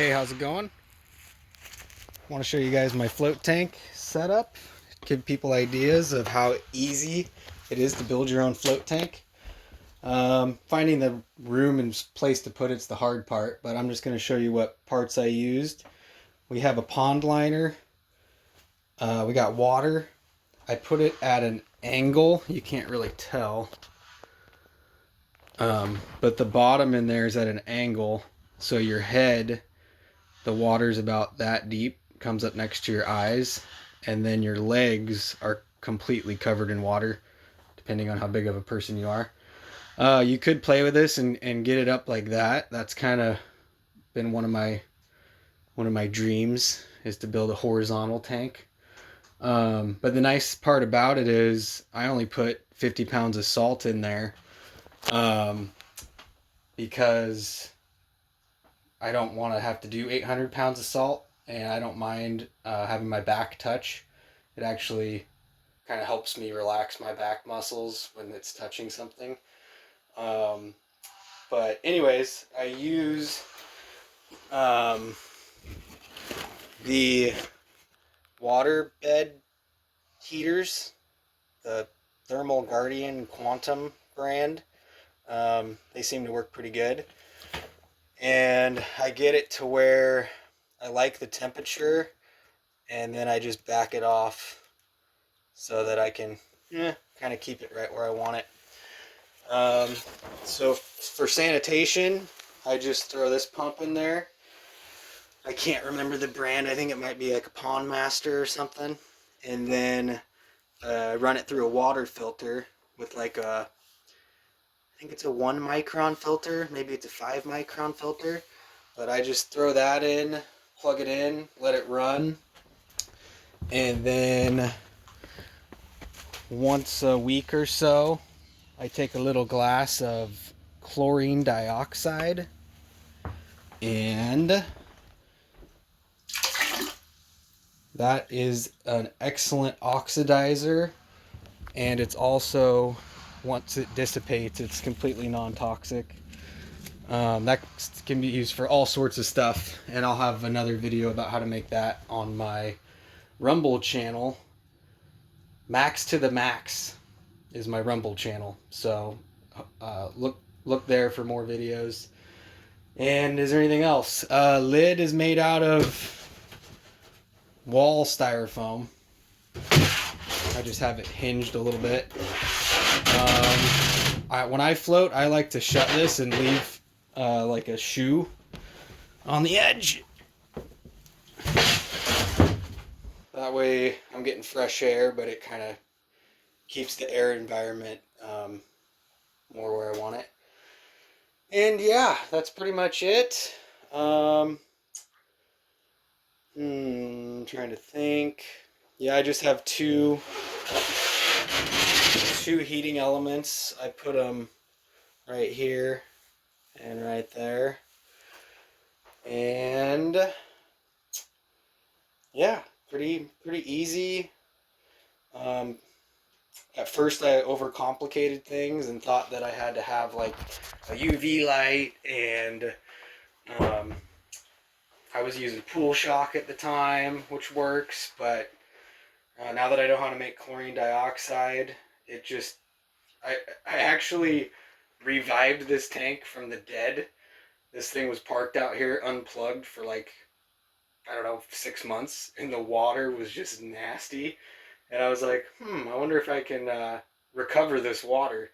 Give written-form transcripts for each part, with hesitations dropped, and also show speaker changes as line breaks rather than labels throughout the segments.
Hey, how's it going? I want to show you guys my float tank setup. Give people ideas of how easy it is to build your own float tank. Finding the room and place to put it's the hard part, but I'm just going to show you what parts I used. We have a pond liner. We got water. I put it at an angle. You can't really tell. But the bottom in there is at an angle, so your head, the water's about that deep, comes up next to your eyes, and then your legs are completely covered in water, depending on how big of a person you are. You could play with this and get it up like that. That's kind of been one of my dreams, is to build a horizontal tank. But the nice part about it is I only put 50 pounds of salt in there, because I don't want to have to do 800 pounds of salt, and I don't mind having my back touch. It actually kind of helps me relax my back muscles when it's touching something. But anyways, I use the water bed heaters, the Thermal Guardian Quantum brand. They seem to work pretty good. And I get it to where I like the temperature, and then I just back it off so that I can kind of keep it right where I want it. So for sanitation, I just throw this pump in there. I can't remember the brand. I think it might be like a Pond Master or something. And then run it through a water filter with like I think it's a 1 micron filter, maybe it's a 5 micron filter. But I just throw that in, plug it in, let it run. And then once a week or so, I take a little glass of chlorine dioxide, and that is an excellent oxidizer, and it's also, once it dissipates, it's completely non-toxic. That can be used for all sorts of stuff, and I'll have another video about how to make that on my Rumble channel. MaxtotheMax is my Rumble channel, so look there for more videos. And is there anything else? Lid is made out of wall styrofoam. I just have it hinged a little bit. When I float, I like to shut this and leave like a shoe on the edge. That way I'm getting fresh air, but it kind of keeps the air environment more where I want it. And yeah, that's pretty much it. Trying to think. Yeah, I just have two heating elements. I put them right here and right there. And yeah, pretty easy. At first I overcomplicated things and thought that I had to have like a UV light, and I was using pool shock at the time, which works, but now that I know how to make chlorine dioxide, it just, I actually revived this tank from the dead. This thing was parked out here unplugged for like, I don't know, 6 months, and the water was just nasty. And I was like, I wonder if I can recover this water.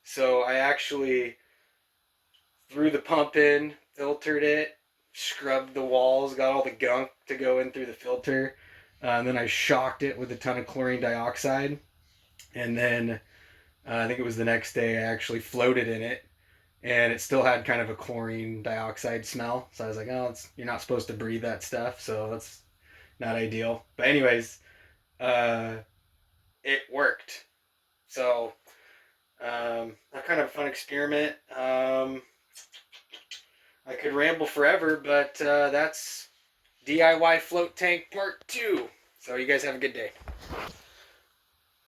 So I actually threw the pump in, filtered it, scrubbed the walls, got all the gunk to go in through the filter, and then I shocked it with a ton of chlorine dioxide. And then I think it was the next day I actually floated in it, and it still had kind of a chlorine dioxide smell. So I was like, oh, you're not supposed to breathe that stuff, so that's not ideal. But anyways, it worked. So that kind of a fun experiment. I could ramble forever, but that's DIY float tank part 2. So you guys have a good day.